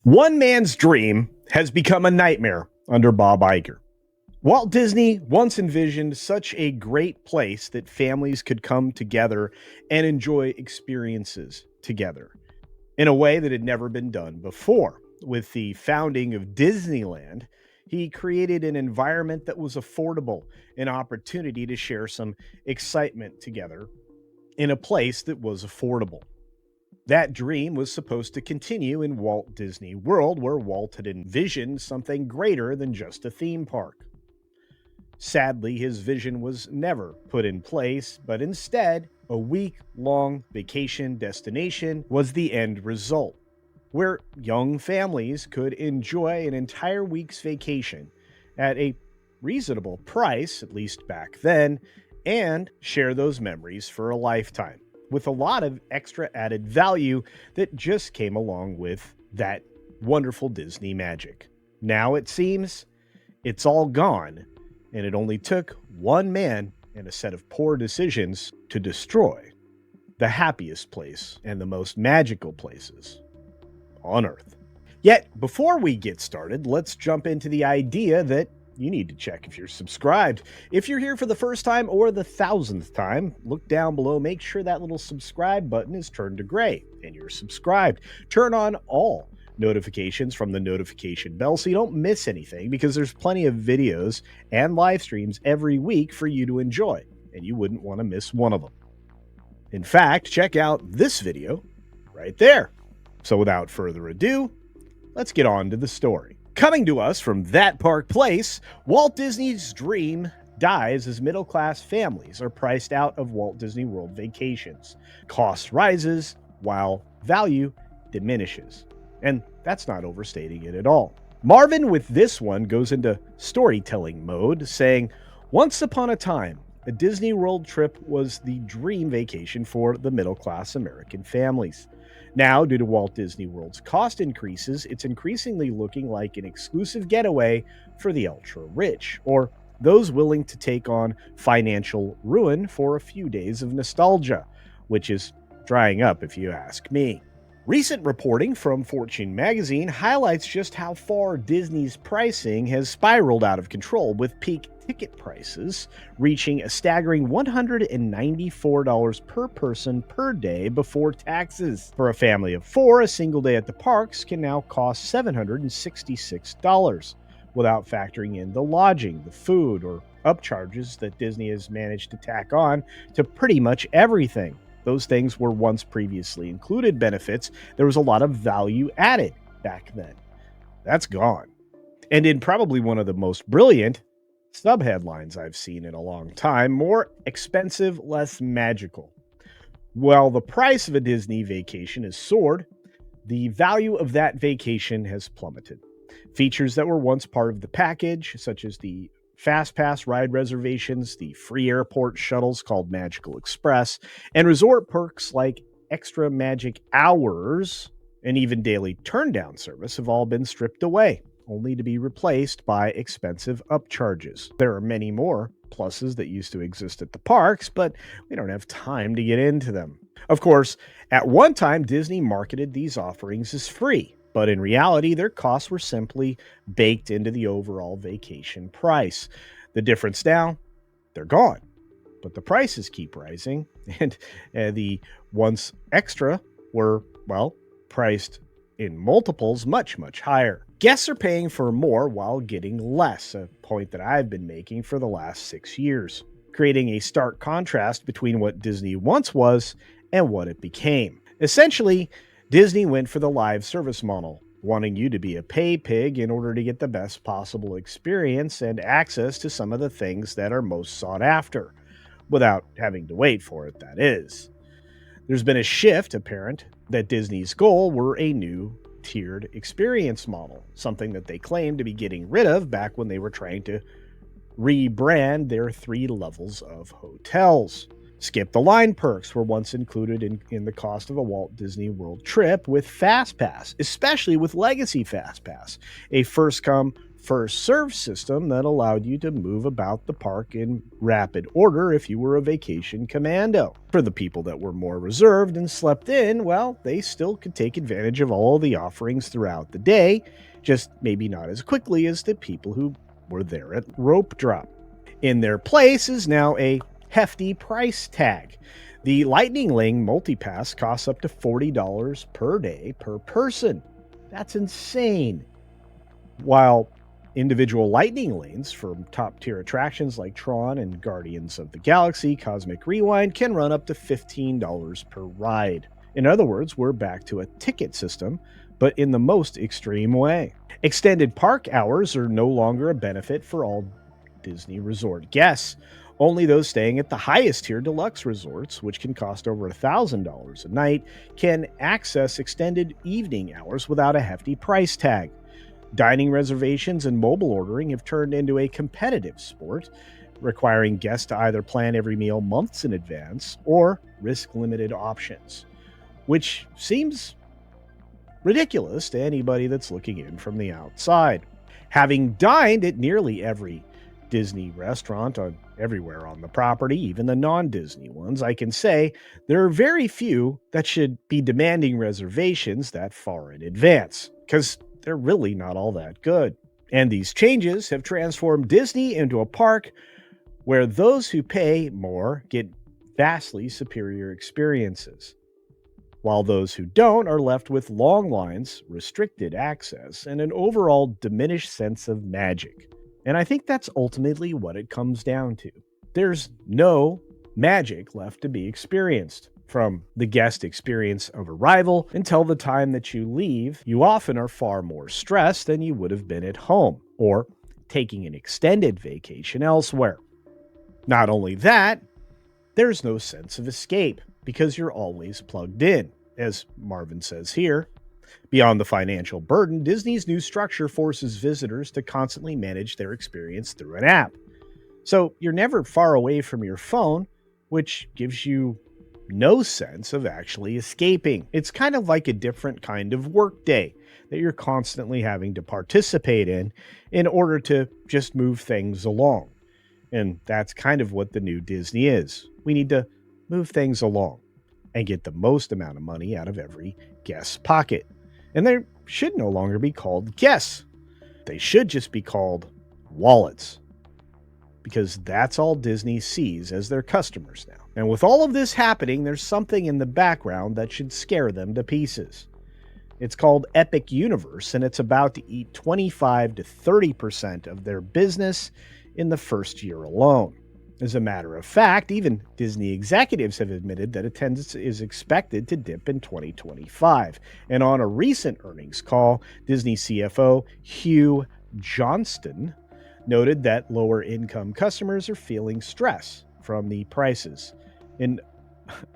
One man's dream has become a nightmare under Bob Iger. Walt Disney once envisioned such a great place that families could come together and enjoy experiences together in a way that had never been done before. With the founding of Disneyland, he created an environment that was affordable, an opportunity to share some excitement together in a place that was affordable. That dream was supposed to continue in Walt Disney World, where Walt had envisioned something greater than just a theme park. Sadly, his vision was never put in place, but instead, a week-long vacation destination was the end result, where young families could enjoy an entire week's vacation at a reasonable price, at least back then, and share those memories for a lifetime, with a lot of extra added value that just came along with that wonderful Disney magic. Now it seems it's all gone, and it only took one man and a set of poor decisions to destroy the happiest place and the most magical places on Earth. Yet, before we get started, let's jump into the idea that you need to check if you're subscribed. If you're here for the first time or the 1000th time, look down below, make sure that little subscribe button is turned to gray and you're subscribed. Turn on all notifications from the notification bell so you don't miss anything, because there's plenty of videos and live streams every week for you to enjoy, and you wouldn't want to miss one of them. In fact, check out this video right there. So without further ado, let's get on to the story. Coming to us from that park place, Walt Disney's dream dies as middle-class families are priced out of Walt Disney World vacations. Cost rises while value diminishes. And that's not overstating it at all. Marvin with this one goes into storytelling mode, saying, "Once upon a time, a Disney World trip was the dream vacation for the middle-class American families. Now, due to Walt Disney World's cost increases, it's increasingly looking like an exclusive getaway for the ultra-rich, or those willing to take on financial ruin for a few days of nostalgia, which is drying up if you ask me." Recent reporting from Fortune magazine highlights just how far Disney's pricing has spiraled out of control, with peak ticket prices reaching a staggering $194 per person per day before taxes. For a family of four, a single day at the parks can now cost $766, without factoring in the lodging, the food, or upcharges that Disney has managed to tack on to pretty much everything. Those things were once previously included benefits. There was a lot of value added back then. That's gone. And in probably one of the most brilliant subheadlines I've seen in a long time, "More expensive, less magical." While the price of a Disney vacation has soared, the value of that vacation has plummeted. Features that were once part of the package, such as the Fastpass ride reservations, the free airport shuttles called Magical Express, and resort perks like extra magic hours and even daily turndown service have all been stripped away, only to be replaced by expensive upcharges. There are many more pluses that used to exist at the parks, but we don't have time to get into them. Of course, at one time, Disney marketed these offerings as free, but in reality, their costs were simply baked into the overall vacation price. The difference now, they're gone, but the prices keep rising, and the once extra were, well, priced in multiples much, much higher. Guests are paying for more while getting less, a point that I've been making for the last 6 years, creating a stark contrast between what Disney once was and what it became. Essentially, Disney went for the live service model, wanting you to be a pay pig in order to get the best possible experience and access to some of the things that are most sought after, without having to wait for it, that is. There's been a shift apparent that Disney's goal were a new tiered experience model, something that they claimed to be getting rid of back when they were trying to rebrand their 3 levels of hotels. Skip the line perks were once included in the cost of a Walt Disney World trip with Fastpass, especially with Legacy Fastpass, a first come, first serve system that allowed you to move about the park in rapid order if you were a vacation commando. For the people that were more reserved and slept in, well, they still could take advantage of all the offerings throughout the day, just maybe not as quickly as the people who were there at rope drop. In their place is now a hefty price tag. The Lightning Lane multipass costs up to $40 per day per person. That's insane. While individual lightning lanes from top tier attractions like Tron and Guardians of the Galaxy Cosmic Rewind can run up to $15 per ride. In other words, we're back to a ticket system, but in the most extreme way. Extended park hours are no longer a benefit for all Disney resort guests. Only those staying at the highest tier deluxe resorts, which can cost over $1,000 a night, can access extended evening hours without a hefty price tag. Dining reservations and mobile ordering have turned into a competitive sport, requiring guests to either plan every meal months in advance or risk limited options, which seems ridiculous to anybody that's looking in from the outside. Having dined at nearly every Disney restaurant everywhere on the property, even the non-Disney ones, I can say there are very few that should be demanding reservations that far in advance, because they're really not all that good. And these changes have transformed Disney into a park where those who pay more get vastly superior experiences, while those who don't are left with long lines, restricted access, and an overall diminished sense of magic. And I think that's ultimately what it comes down to. There's no magic left to be experienced. From the guest experience of arrival until the time that you leave, you often are far more stressed than you would have been at home or taking an extended vacation elsewhere. Not only that, there's no sense of escape because you're always plugged in, as Marvin says here. Beyond the financial burden, Disney's new structure forces visitors to constantly manage their experience through an app. So you're never far away from your phone, which gives you no sense of actually escaping. It's kind of like a different kind of workday that you're constantly having to participate in order to just move things along. And that's kind of what the new Disney is. We need to move things along and get the most amount of money out of every guest's pocket. And they should no longer be called guests. They should just be called wallets, because that's all Disney sees as their customers now. And with all of this happening, there's something in the background that should scare them to pieces. It's called Epic Universe, and it's about to eat 25 to 30% of their business in the first year alone. As a matter of fact, even Disney executives have admitted that attendance is expected to dip in 2025. And on a recent earnings call, Disney CFO Hugh Johnston noted that lower income customers are feeling stress from the prices. An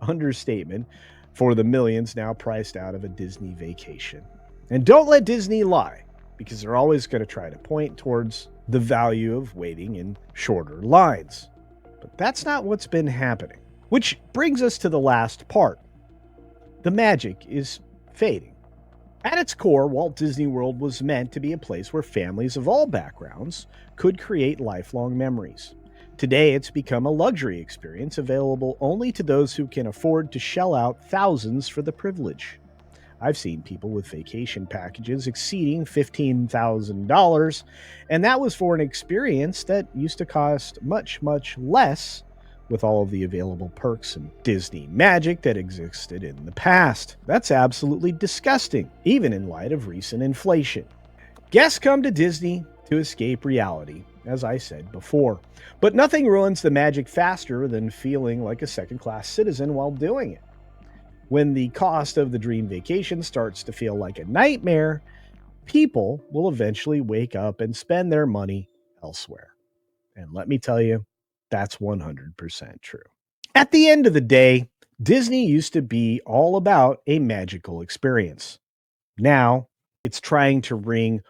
understatement for the millions now priced out of a Disney vacation. And don't let Disney lie, because they're always going to try to point towards the value of waiting in shorter lines. But that's not what's been happening. Which brings us to the last part. The magic is fading. At its core, Walt Disney World was meant to be a place where families of all backgrounds could create lifelong memories. Today, it's become a luxury experience available only to those who can afford to shell out thousands for the privilege. I've seen people with vacation packages exceeding $15,000, and that was for an experience that used to cost much, much less with all of the available perks and Disney magic that existed in the past. That's absolutely disgusting, even in light of recent inflation. Guests come to Disney to escape reality, as I said before, but nothing ruins the magic faster than feeling like a second-class citizen while doing it. When the cost of the dream vacation starts to feel like a nightmare, people will eventually wake up and spend their money elsewhere. And let me tell you, that's 100% true. At the end of the day, Disney used to be all about a magical experience. Now, it's trying to wring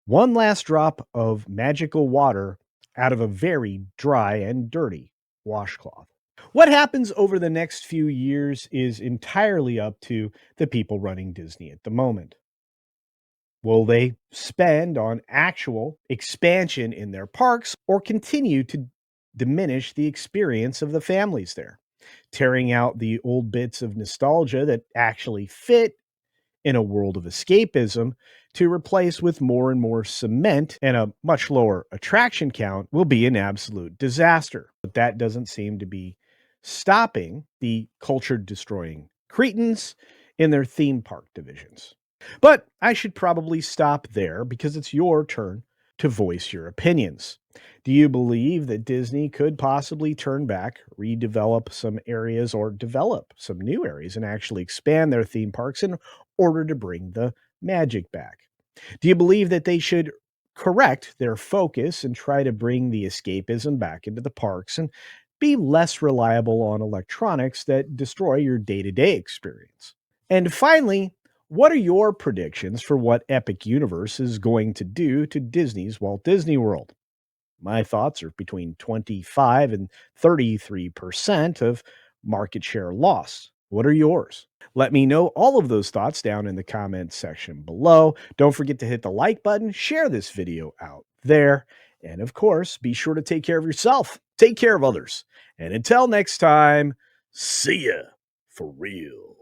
one last drop of magical water out of a very dry and dirty washcloth. What happens over the next few years is entirely up to the people running Disney at the moment. Will they spend on actual expansion in their parks or continue to diminish the experience of the families there, tearing out the old bits of nostalgia that actually fit in a world of escapism to replace with more and more cement and a much lower attraction count will be an absolute disaster. But that doesn't seem to be stopping the culture destroying Cretans in their theme park divisions. But I should probably stop there because it's your turn to voice your opinions. Do you believe that Disney could possibly turn back, redevelop some areas, or develop some new areas and actually expand their theme parks in order to bring the magic back? Do you believe that they should correct their focus and try to bring the escapism back into the parks and be less reliable on electronics that destroy your day to day experience? And finally, what are your predictions for what Epic Universe is going to do to Disney's Walt Disney World? My thoughts are between 25 and 33% of market share loss. What are yours? Let me know all of those thoughts down in the comments section below. Don't forget to hit the like button, share this video out there, and of course, be sure to take care of yourself, take care of others. And until next time, see ya for real.